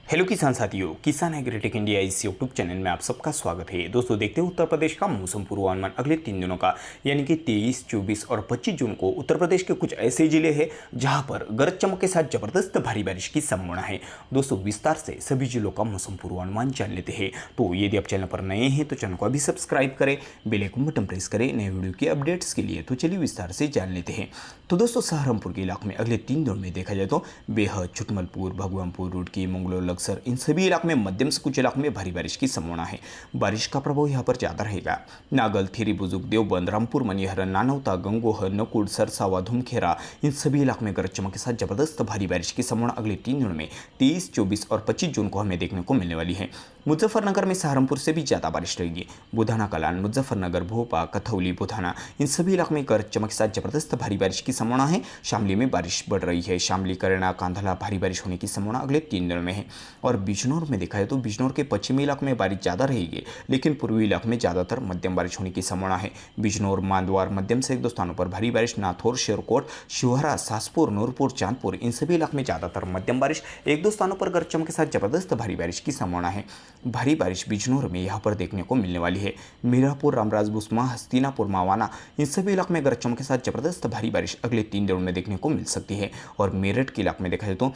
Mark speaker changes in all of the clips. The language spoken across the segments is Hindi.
Speaker 1: हेलो किसान साथियों, किसान एग्रीटेक इंडिया इस यूट्यूब चैनल में आप सबका स्वागत है। दोस्तों देखते हैं उत्तर प्रदेश का मौसम पूर्वानुमान अगले 3 दिनों का, यानी कि 23, 24 और 25 जून को उत्तर प्रदेश के कुछ ऐसे जिले हैं जहां पर गरज चमक के साथ जबरदस्त भारी बारिश की संभावना है। दोस्तों विस्तार से सभी जिलों का मौसम पूर्वानुमान जान लेते हैं। तो यदि आप चैनल पर नए हैं तो चैनल को अभी सब्सक्राइब करें, बेल आइकन बटन प्रेस करें नए वीडियो के अपडेट्स के लिए। तो चलिए विस्तार से जान लेते हैं। तो दोस्तों सहारनपुर के इलाके में अगले 3 दिनों में देखा जाए तो बेहद, छुटमलपुर, भगवानपुर, रुड़की, मंगलौर, सर इन सभी इलाकों में मध्यम से कुछ इलाकों में भारी बारिश की संभावना है। बारिश का प्रभाव यहां पर ज्यादा रहेगा। नागल, थिरी बुजुर्ग, देवबंद, रामपुर, मनिहर, नानौता, गंगोहर, नकुड़, सरसावा, धुमखेरा इन सभी इलाकों में गरज चमक के साथ जबरदस्त भारी बारिश की संभावना अगले 3 दिनों में 23, 24 और 25 जून को हमें देखने को मिलने वाली है। मुजफ्फरनगर में सहारनपुर से भी ज्यादा बारिश रहेगी। बुधाना कलान, मुजफ्फरनगर, भोपा, कथौली, बुधाना इन सभी इलाकों में गरज चमक के साथ जबरदस्त भारी बारिश की संभावना है। शामली में बारिश बढ़ रही है। शामली, करना, कांधला भारी बारिश होने की संभावना अगले 3 दिनों में है। और बिजनौर में देखा जाए तो बिजनौर के पश्चिमी इलाकों में बारिश ज़्यादा रहेगी, लेकिन पूर्वी इलाकों में ज़्यादातर मध्यम बारिश होने की संभावना है। बिजनौर, मांदवार मध्यम से 1-2 स्थानों पर भारी बारिश। नाथौर, शेरकोट, शिवहरा, सासपुर, नूरपुर, चांदपुर इन सभी इलाकों में ज़्यादातर मध्यम बारिश। 1-2 स्थानों पर गरज चमक के साथ जबरदस्त भारी बारिश की संभावना है। भारी बारिश बिजनौर में यहाँ पर देखने को मिलने वाली है। मीरापुर, रामराज, बुस्मा, हस्तिनापुर, मावाना इन सभी इलाकों में गरज चमक के साथ जबरदस्त भारी बारिश अगले 3 दिनों में देखने को मिल सकती है। और मेरठ के इलाके में देखा जाए तो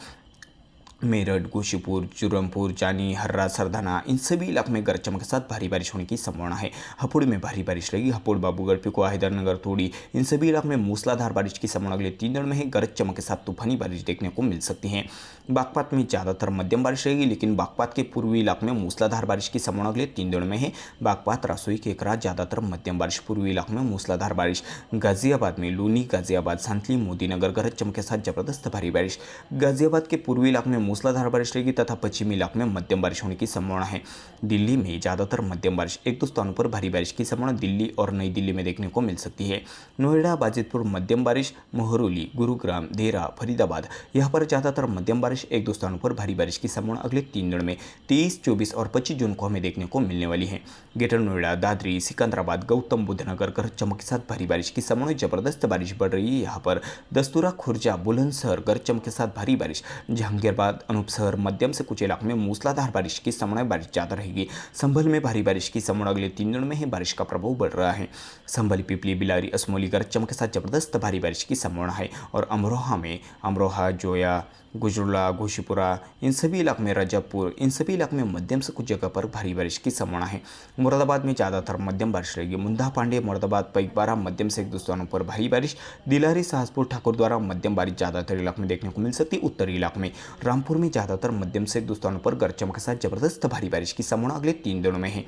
Speaker 1: मेरठ, गोशीपुर, चूरमपुर, जानी, हर्रा, सरदाना इन सभी इलाकों में गरज चमक के साथ भारी बारिश होने की संभावना है। हापुड़ में भारी बारिश रहेगी। हापुड़, बाबूगढ़, पिकुआ, हैदरनगर, तोड़ी इन सभी इलाकों में मूसलाधार बारिश की संभावना अगले 3 दिनों में है। गरज चमक के साथ तूफानी बारिश देखने को मिल सकती है। बागपत में ज़्यादातर मध्यम बारिश रहेगी, लेकिन बागपत के पूर्वी इलाकों में मूसलाधार बारिश की संभावना अगले 3 दिनों में है। बागपत, रासोई, केकरा ज़्यादातर मध्यम बारिश, पूर्वी इलाकों में मूसलाधार बारिश। गाजियाबाद में लूनी, गाजियाबाद, सांतली, मोदीनगर गरज चमक के साथ जबरदस्त भारी बारिश। गाजियाबाद के पूर्वी इलाकों में मूसलाधार बारिश रहेगी तथा पश्चिमी इलाकों में मध्यम बारिश होने की संभावना है। दिल्ली में ज्यादातर मध्यम बारिश, 1-2 स्थानों पर भारी बारिश की संभावना दिल्ली और नई दिल्ली में देखने को मिल सकती है। नोएडा, बाजितपुर मध्यम बारिश। मोहरोली, गुरुग्राम, देरा, फरीदाबाद यहाँ पर ज्यादातर मध्यम बारिश। 1-2 स्थानों पर भारी बारिश की संभावना अगले 3 दिनों में 23, 24 और 25 जून को हमें देखने को मिलने वाली है। ग्रेटर नोएडा, दादरी, सिकंदराबाद, गौतम बुद्ध नगर गरज चमक के साथ भारी बारिश की संभावना। जबरदस्त बारिश बढ़ रही है यहाँ पर। दस्तूरा, खुर्जा, बुलंदशहर गरज चमक के साथ भारी बारिश। जहांगीरबाद, अनूपसर मध्यम से कुछ इलाकों में मूसलाधार बारिश की संभावना, बारिश ज्यादा रहेगी। संभल में भारी बारिश की संभावना अगले 3 दिनों में है। बारिश का प्रभाव बढ़ रहा है। संभल, पिपली, बिलारी, असमोली गरज चमक के साथ जबरदस्त भारी बारिश की संभावना है। और अमरोहा में अमरोहा, जोया, गुजरुला, घोशीपुरा इन सभी इलाकों में, रजबपुर इन सभी इलाकों में मध्यम से कुछ जगह पर भारी बारिश की संभावना है। मुरादाबाद में ज़्यादातर मध्यम बारिश रहेगी। मुंदा, पांडे, मुरादाबाद, पैगबारा मध्यम से 1-2 स्थानों पर भारी बारिश। दिलारी, साहसपुर, ठाकुरद्वारा मध्यम बारिश ज़्यादातर इलाकों में देखने को मिल सकती है। उत्तरी इलाकों में रामपुर में ज़्यादातर मध्यम से 1-2 स्थानों पर गरज चमक के साथ जबरदस्त भारी बारिश की संभावना अगले 3 दिनों में है।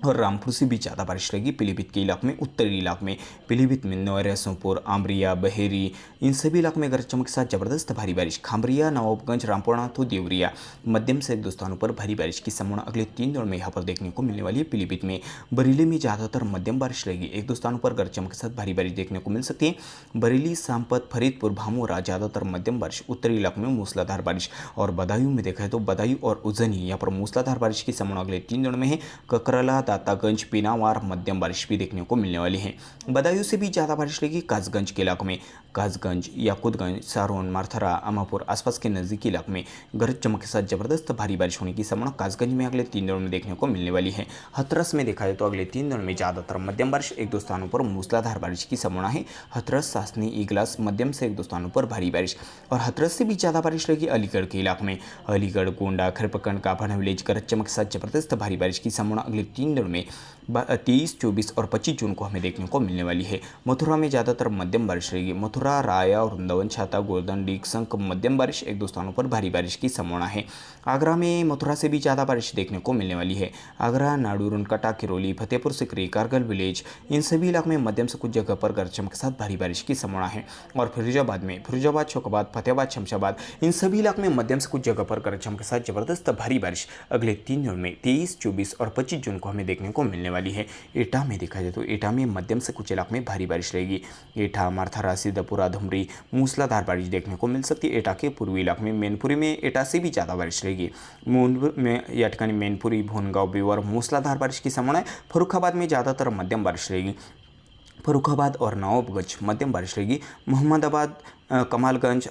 Speaker 1: और रामपुर से भी ज़्यादा बारिश रहेगी पीलीभीत के इलाके में। उत्तरी इलाके में पीलीभीत में नौरिया, सोमपुर, आमरिया, बहेरी इन सभी इलाकों में गरज चमक के साथ जबरदस्त भारी बारिश। खामरिया, नवाबगंज, रामपुरनाथ, देवरिया मध्यम से 1-2 स्थानों पर भारी बारिश की संभावना अगले 3 दिनों में यहाँ पर देखने को मिलने वाली है। पीलीभीत में बरेली में ज़्यादातर मध्यम बारिश रहेगी। 1-2 स्थानों पर गरज चमक के साथ भारी बारिश देखने को मिल सकती है। बरेली, सांपत, फरीदपुर, भामोरा ज़्यादातर मध्यम बारिश। उत्तरी इलाकों में मूसलाधार बारिश। और बदायूं में देखा है तो बदायूं और उज्जैनी यहाँ पर मूसलाधार बारिश की संभावना अगले 3 दिनों में है। ककरला, दातागंज, पीनावार मध्यम बारिश भी देखने को मिलने वाली है। बदायूं से भी ज़्यादा बारिश रहेगी कासगंज के इलाकों में। कासगंज, याकुतगंज, सारोन, मारथरा, अमापुर आसपास के नजदीकी इलाकों में गरज चमक के साथ जबरदस्त भारी बारिश होने की संभावना कासगंज में अगले 3 दिनों में देखने को मिलने वाली है। हथरस में देखा जाए तो अगले 3 दिनों में ज़्यादातर मध्यम बारिश, 1-2 स्थानों पर मूसलाधार बारिश की संभावना है। हथरस, सासनी, इगलास मध्यम से 1-2 स्थानों पर भारी बारिश। और हथरस से भी ज़्यादा बारिश रहेगी अलीगढ़ के इलाके में। अलीगढ़, गोंडा, खरपकंड, काफाना विलेज गरज चमक के साथ जबरदस्त भारी बारिश की संभावना अगले 3 दिनों में 23, 24 और 25 जून को हमें देखने को मिलने वाली है। मथुरा में ज़्यादातर मध्यम बारिश रहेगी। मथुरा, राया, वृंदावन, छाता, गोवर्धन, डीकसंक मध्यम बारिश, 1-2 स्थानों पर भारी बारिश की संभावना है। आगरा में मथुरा से भी ज़्यादा बारिश देखने को मिलने वाली है। आगरा, नाडूर, कटा, किरोली, फतेहपुर सिकरी, कारगिल विलेज इन सभी इलाकों में मध्यम से कुछ जगह पर गरज चमक के साथ भारी बारिश की संभावना है। और फिरोजाबाद में फिरोजाबाद, शौकबाद, फतेहाबाद, शमशाबाद इन सभी इलाकों में मध्यम से कुछ जगह पर गरज चमक के साथ जबरदस्त भारी बारिश अगले 3 दिनों में 23, 24 और 25 जून को हमें देखने को मिलने वाली है। एटा में देखा जाए तो एटा में मध्यम से कुछ इलाकों में भारी बारिश रहेगी। एटा, मारथारा, सिद्धपुरा, धुमरी मूसलाधार बारिश देखने को मिल सकती है। एटा के पूर्वी इलाके में मैनपुरी में एटा से भी ज़्यादा बारिश रहेगी। मूंद में या ठिकाणी मैनपुरी, भोनगांव, बेवर मूसलाधार बारिश की संभावना है। फर्रुखाबाद में ज़्यादातर मध्यम बारिश रहेगी। फर्रुखाबाद और नवाबगंज मध्यम बारिश रहेगी। मोहम्मदाबाद, कमालगंज,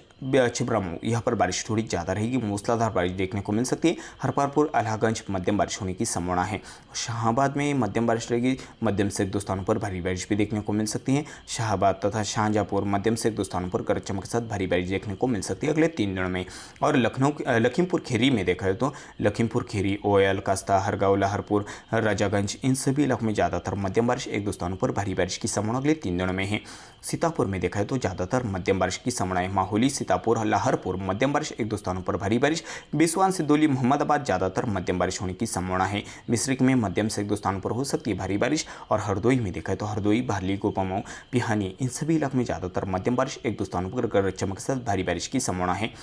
Speaker 1: छिबरामऊ यहाँ पर बारिश थोड़ी ज़्यादा रहेगी, मूसलाधार बारिश देखने को मिल सकती है। हरपारपुर, अलागंज मध्यम बारिश होने की संभावना है। शाहाबाद में मध्यम बारिश रहेगी, मध्यम से 1-2 स्थानों पर भारी बारिश भी देखने को मिल सकती है। शाहाबाद तथा शाहजहाँपुर मध्यम से 1-2 स्थानों पर गरज चमक के साथ भारी बारिश देखने को मिल सकती है अगले 3 दिनों में। और लखीमपुर खीरी में देखा है तो लखीमपुर खीरी, ओयल, कास्ता, हरगांव, लाहौरपुर, राजागंज इन सभी इलाकों में ज़्यादातर मध्यम बारिश, 1-2 स्थानों पर भारी बारिश की संभावना अगले 3 दिनों में है। सीतापुर में देखा है तो ज़्यादातर मध्यम बारिश की संभावना है। माहौली, सीतापुर, लाहौरपुर मध्यम बारिश, 1-2 स्थानों पर भारी बारिश। बिस्वान, सिद्धौली, मोहम्मदाबाद ज़्यादातर मध्यम बारिश होने की संभावना है। मिश्रिक में मध्यम से 1-2 स्थानों पर हो सकती है भारी बारिश। और हरदोई में देखा है तो हरदोई, भाली, गोपामऊ, पिहानी इन सभी इलाकों में ज़्यादातर मध्यम बारिश, 1-2 स्थानों पर गरज चमक के साथ भारी बारिश की संभावना है।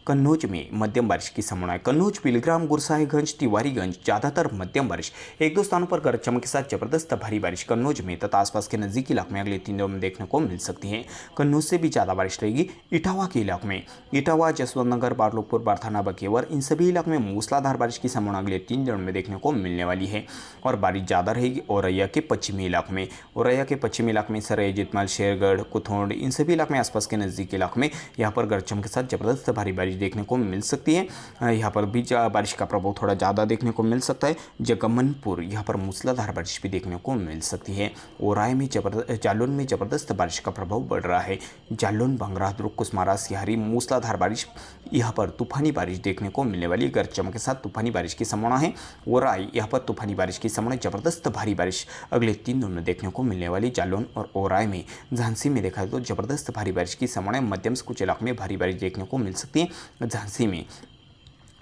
Speaker 1: कन्नौज में मध्यम बारिश की संभावना है। कन्नौज, पिलग्राम, गुरसाहिबगंज, तिवारीगंज ज़्यादातर मध्यम बारिश, 1-2 स्थानों पर गरज चमक के साथ जबरदस्त भारी बारिश कन्नौज में तथा आसपास के नजदीकी इलाकों में अगले 3 दिनों में देखने को मिल सकती है। कन्नौज से भी ज़्यादा बारिश रहेगी इटावा के इलाकों में। इटावा, जसवंतनगर, बारलोकपुर, बारथाना, बकेवर इन सभी इलाकों में मूसलाधार बारिश की संभावना अगले 3 दिनों में देखने को मिलने वाली है। और बारिश ज़्यादा रहेगी औरैया के पश्चिमी इलाकों में। औरैया के पश्चिमी इलाके में सराय, जितमल, शेरगढ़, कुथोंड इन सभी इलाकों में आसपास के नजदीकी इलाकों में यहाँ पर गरज चमक के साथ जबरदस्त भारी बारिश देखने को मिल सकती है। यहाँ पर भी बारिश का प्रभाव थोड़ा ज़्यादा देखने को मिल सकता है। जगमनपुर यहाँ पर मूसलाधार बारिश भी देखने को मिल सकती है। ओराय में जालौन में जबरदस्त बारिश का प्रभाव बढ़ रहा है। जालौन, बंगरा, दुर्ग, कुसमारा, सिहारी मूसलाधार बारिश, यहाँ पर तूफानी बारिश देखने को मिलने वाली, गरज चमक के साथ तूफानी बारिश की संभावना है। ओराय यहाँ पर तूफानी बारिश की संभावना, जबरदस्त भारी बारिश अगले 3 दिनों में देखने को मिलने वाली। जालौन और ओराय में। झांसी में देखा तो जबरदस्त भारी बारिश की संभावना, मध्यम से कुछ इलाकों में भारी बारिश देखने को मिल सकती है। झांसी में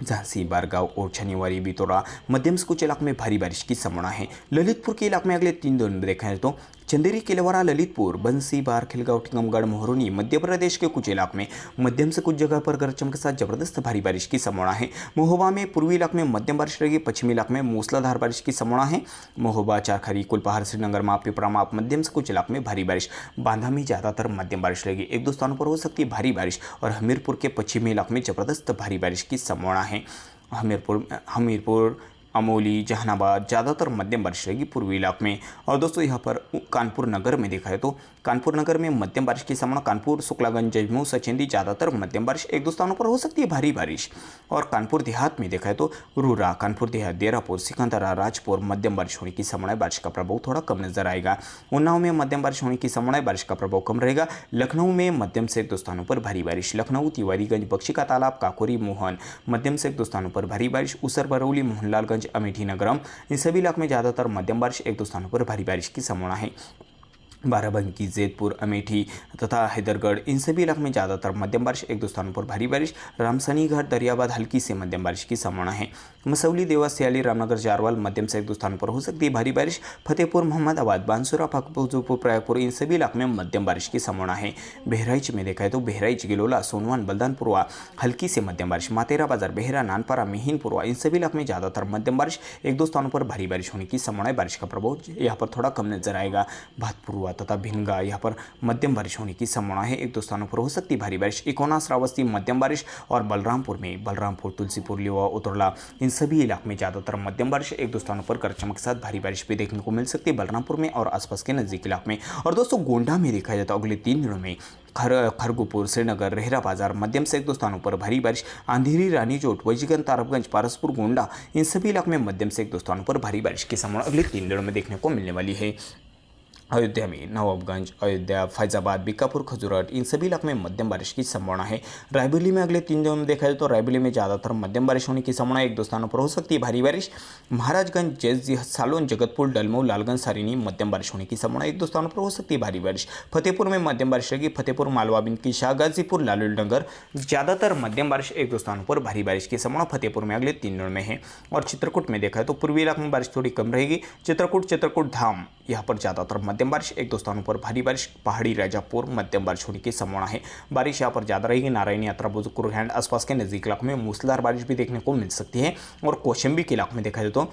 Speaker 1: झांसी, बारगांव और शनिवारी, बितौरा मध्यम से कुछ इलाकों में भारी बारिश की संभावना है। ललितपुर के इलाके में अगले 3 दिनों में देखा है तो चंदेरी, केलवारा, ललितपुर, बंसी, बार, खिलगांव, टीकमगढ़, मोहरोनी मध्य प्रदेश के कुछ इलाकों में मध्यम से कुछ जगह पर गरज चमक के साथ जबरदस्त भारी बारिश की संभावना है। महोबा में पूर्वी इलाके में मध्यम बारिश रहेगी, पश्चिमी इलाके में मूसलाधार बारिश की संभावना है। महोबा, चारखरी, कुलपहाड़, श्रीनगर, माप, पिपरा, माप मध्यम से कुछ इलाकों में भारी बारिश। बांधा में ज़्यादातर मध्यम बारिश रहेगी, 1-2 स्थानों पर हो सकती है भारी बारिश। और हमीरपुर के पश्चिमी इलाके में जबरदस्त भारी बारिश की संभावना है। हमीरपुर, अमोली, जहानाबाद ज़्यादातर मध्यम बारिश रहेगी पूर्वी इलाके में। और दोस्तों यहाँ पर कानपुर नगर में देखा है तो कानपुर नगर में मध्यम बारिश की संभावना। कानपुर, शुक्लागंज, जजमू, सचेंदी ज़्यादातर मध्यम बारिश, 1-2 स्थानों पर हो सकती है भारी बारिश। और कानपुर देहात में देखा है तो रूरा, कानपुर देहात, देरापुर, सिकंदरा, राजपुर मध्यम बारिश होने की संभावना है, बारिश का प्रभाव थोड़ा कम नजर आएगा। उन्नाव में मध्यम बारिश होने की संभावना है, बारिश का प्रभाव कम रहेगा। लखनऊ में मध्यम से 1-2 स्थानों पर भारी बारिश। लखनऊ, तिवारीगंज, बख्शी का तालाब, काकोरी, मोहन मध्यम से 1-2 स्थानों पर भारी बारिश। उसर, बरौली, मोहनलालगंज, अमेठी, नगरम इन सभी इलाकों में ज़्यादातर मध्यम बारिश, 1-2 स्थानों पर भारी बारिश की संभावना है। बाराबंकी, जैतपुर, अमेठी तथा हैदरगढ़ इन सभी इलाकों में ज़्यादातर मध्यम बारिश, 1-2 स्थानों पर भारी बारिश। रामसनी घाट, दरियाबाद हल्की से मध्यम बारिश की संभावना है। मसौली, देवास, सियाली, रामनगर, जारवाल मध्यम से 1-2 स्थानों पर हो सकती है भारी बारिश। फतेहपुर, मोहम्मदाबाद, बांसुरा, फतेहपुर, प्रायपुर इन सभी इलाकों में मध्यम बारिश की संभावना है। बहराइच में देखा है तो बहराइच, गिलोला, सोनवन, बलदानपुरवा हल्की से मध्यम बारिश। मातेरा बाजार, बेहरा, नानपारा, मिहिनपुरवा इन सभी इलाकों में ज़्यादातर मध्यम बारिश, 1-2 स्थानों पर भारी बारिश होने की संभावना है, बारिश का प्रभाव यहाँ पर थोड़ा कम नजर आएगा। भातपुरवा तथा भिनगा यहाँ पर मध्यम बारिश होने की संभावना है, 1-2 स्थानों पर हो सकती है भारी बारिश। इकोना, श्रावस्ती मध्यम बारिश। और बलरामपुर में बलरामपुर, तुलसीपुर, लिवा, उतरला इन सभी इलाकों में ज़्यादातर मध्यम बारिश, 1-2 स्थानों पर गरज चमक के साथ भारी बारिश भी देखने को मिल सकती है बलरामपुर में और आसपास के नजदीक इलाकों में। और दोस्तों गोंडा में देखा जाता है अगले 3 दिनों में खरगोपुर, श्रीनगर, रेहरा बाजार मध्यम से 1-2 स्थानों पर भारी बारिश। अंधेरी, रानीजोट, वजीगंज, तारबगंज, पारसपुर, गोंडा इन सभी इलाकों में मध्यम से 1-2 स्थानों पर भारी बारिश की संभावना अगले 3 दिनों में देखने को मिलने वाली है। अयोध्या में नवाबगंज, अयोध्या, फैजाबाद, बीकापुर, खजूरट इन सभी इलाकों में मध्यम बारिश की संभावना है। रायबरेली में अगले 3 दिनों में देखा जाए तो रायबरेली में ज़्यादातर मध्यम बारिश होने की संभावना, 1-2 स्थानों पर हो सकती है भारी बारिश। महाराजगंज, जैसजी, सालोन, जगतपुर, डलमऊ, लालगंज, सारिनी मध्यम बारिश होने की संभावना, 1-2 स्थानों पर हो सकती है भारी बारिश। फतेहपुर में मध्यम बारिश रहेगी। फतेहपुर, मालवा, बिनकी, शाह, गाजीपुर, लालूनगर ज़्यादातर मध्यम बारिश, 1-2 स्थानों पर भारी बारिश की संभावना फतेहपुर में अगले 3 दिनों में है। और चित्रकूट में देखा है तो पूर्वी इलाके में बारिश थोड़ी कम रहेगी। चित्रकूट धाम यहाँ पर ज़्यादातर मध्यम बारिश, 1-2 स्थानों पर भारी बारिश। पहाड़ी, राजापुर मध्यम बारिश होने की संभावना है, बारिश यहाँ पर ज़्यादा रहेगी। नारायण, यात्रा, बुजुर्ग हैंड आसपास के नजदीक इलाकों में मूसलाधार बारिश भी देखने को मिल सकती है। और कौशाम्बी के इलाकों में देखा जाए तो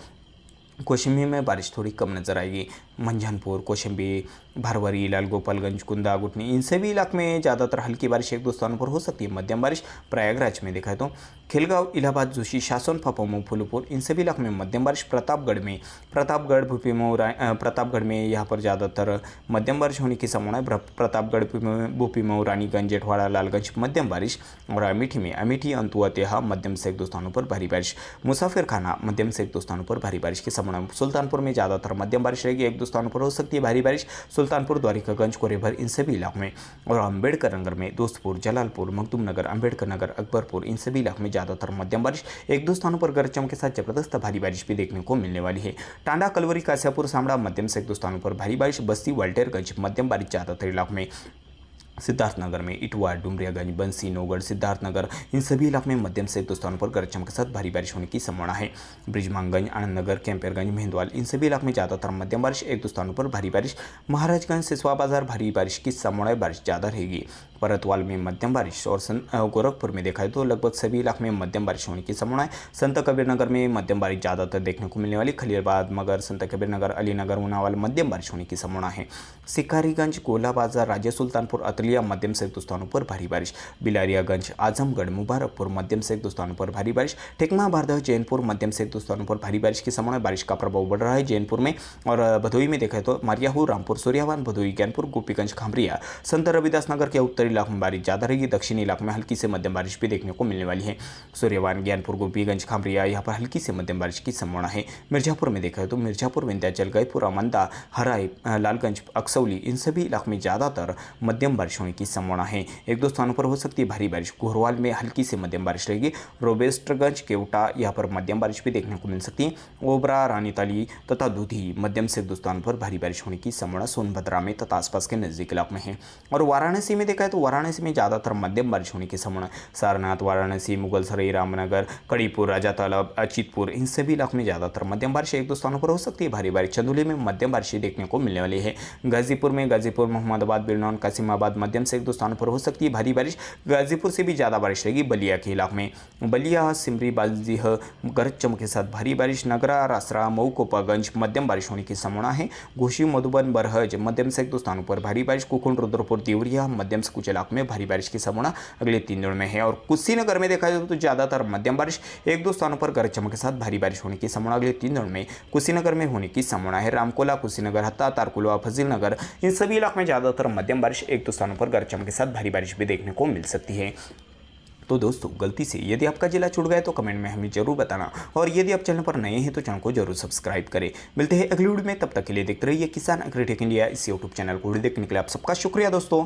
Speaker 1: कौशाम्बी में बारिश थोड़ी कम नजर आएगी। मंझनपुर, कौशाम्बी, भारवरी, लालगोपालगंज, कुंदा, गुटनी, इन सभी इलाकों में ज़्यादातर हल्की बारिश एक दो स्थानों पर हो सकती है। मध्यम बारिश प्रयागराज में देखा है तो खिलगांव, इलाहाबाद, जोशी, शासन, फाफामऊ, फूलपुर, इन सभी इलाकों में मध्यम बारिश। प्रतापगढ़, प्रतापगढ़ में यहाँ पर ज़्यादातर मध्यम बारिश होने की संभावना है। प्रतापगढ़, भूपीमऊ, रानीगंज, जेठवाड़ा, लालगंज मध्यम बारिश। और अमेठी, अंतुआतेहा मध्यम से एक दो स्थानों पर भारी बारिश। मुसाफिर खाना मध्यम से एक दो स्थानों पर भारी बारिश की संभावना। सुल्तानपुर में ज़्यादातर मध्यम बारिश रहेगी, एक दो स्थानों पर हो सकती है भारी बारिश। सुल्तानपुर, द्वारिकागंज, कोरेभर, इन सभी इलाकों में। और अम्बेडकर नगर में दोस्तपुर, जलालपुर, मखदूम नगर, अम्बेडकर नगर, अकबरपुर, इन सभी इलाकों में ज़्यादातर मध्यम बारिश। एक दो स्थानों पर गरज चमक के साथ जबरदस्त भारी बारिश भी देखने को मिलने वाली है। टांडा, कलवरी, कासियापुर, सामड़ा मध्यम से एक दो स्थानों पर भारी बारिश। बस्ती, वाल्टेरगंज मध्यम बारिश ज़्यादातर इलाकों में। सिद्धार्थनगर में इटवा, डुमरियागंज, बंसी, नौगढ़, सिद्धार्थनगर, इन सभी इलाकों में मध्यम से एक दो स्थानों पर गरज चमक के साथ भारी बारिश होने की संभावना है। ब्रिजमांगंज, आनंदनगर, कैंपेरगंज, मेहंदवाल, इन सभी इलाकों में ज़्यादातर मध्यम बारिश, एक दो स्थानों पर भारी बारिश। महाराजगंज, सिसवा बाजार, भारी बारिश की संभावना, बारिश ज़्यादा रहेगी। परतवाल में मध्यम बारिश। और गोरखपुर में देखा है तो लगभग सभी इलाकों में मध्यम बारिश होने की संभावना है। संत कबीर नगर में मध्यम बारिश ज़्यादातर देखने को मिलने वाली। खलीलाबाद, मगर, संत कबीर नगर, अलीनगर, उनावाल मध्यम बारिश होने की संभावना है। सिकारीगंज, गोला बाजार, राजा सुल्तानपुर, अतलिया मध्यम से एक दो स्थानों पर भारी बारिश। बिलारियागंज, आजमगढ़, मुबारकपुर मध्यम से एक दो स्थानों पर भारी बारिश। टेकमा, बारदह, जैनपुर मध्यम से एक दो स्थानों पर भारी बारिश की संभावना है। बारिश का प्रभाव बढ़ रहा है जैनपुर में। और भदोई में देखा है तो मारियाहू, रामपुर, सूर्यावान, भदोई, ज्ञानपुर, गोपीगंज, खामरिया, संत रविदास नगर के उत्तरी इलाकों में बारिश ज़्यादा रहेगी। दक्षिणी इलाकों में हल्की से मध्यम बारिश भी देखने को मिलने वाली है। सूर्यावान, ज्ञानपुर, गोपीगंज, खामरिया, यहाँ पर हल्की से मध्यम बारिश की संभावना है। मिर्जापुर में देखा है तो मिर्जापुर, विंध्याचल, गैपुर, अमंदा, हराई, लालगंज, अक्सौली, इन सभी इलाकों में ज़्यादातर मध्यम बारिश होने की संभावना है। एक दो स्थानों पर हो सकती है भारी बारिश। घोरवाल में हल्की से मध्यम बारिश रहेगी। रोबेस्टगंज, केवटा, यहाँ पर मध्यम बारिश भी देखने को मिल सकती है। ओबरा, रानीताली तथा दूधी मध्यम से दो स्थानों पर भारी बारिश होने की संभावना सोनभद्रा में तथा आसपास के नजदीक इलाकों में है। और वाराणसी में देखा है तो वाराणसी में ज़्यादातर मध्यम बारिश होने की संभावना। सारनाथ, वाराणसी, मुगलसराय, रामनगर, कड़ीपुर, राजातालाब, अचितपुर, इन सभी इलाकों में ज़्यादातर मध्यम बारिश। एक दो स्थानों पर हो सकती है भारी बारिश। चंदौली में मध्यम बारिश देखने को मिलने वाली है। गाजीपुर, मोहम्मदाबाद, बिरनौन, कासिमाबाद मध्यम से एक दो स्थानों पर हो सकती है भारी बारिश। गाजीपुर से भी ज़्यादा बारिश रहेगी बलिया के इलाके में। बलिया, सिमरी, बाजीह, गरज चमक के साथ भारी बारिश। नगरा, रासरा, मऊ, कोपागंज मध्यम बारिश होने की संभावना है। घोसी, मधुबन, बरहज मध्यम से एक दो स्थानों पर भारी बारिश। कुकुंड, रुद्रपुर, देवरिया मध्यम से कुछ इलाकों में भारी बारिश की संभावना अगले 3 दिनों में है। और कुशीनगर में देखा जाए तो ज़्यादातर मध्यम बारिश, एक दो स्थानों पर गरज चमक के साथ भारी बारिश होने की संभावना अगले 3 दिनों में कुशीनगर में होने की संभावना है। रामकोला, कुशीनगर, हत्ता, तारकुलवा, फजील नगर, इन सभी इलाकों में ज़्यादातर मध्यम बारिश, एक दो स्थानों पर गरज चमक के साथ भारी बारिश भी देखने को मिल सकती है। तो दोस्तों, गलती से यदि आपका जिला छूट गया तो कमेंट में हमें जरूर बताना। और यदि आप चैनल पर नए हैं तो चैनल को जरूर सब्सक्राइब करें। मिलते हैं अगली वीडियो में, तब तक के लिए देखते रहिए किसान एग्रीटेक इंडिया। इस यूट्यूब चैनल को देखने के लिए आप सबका शुक्रिया दोस्तों।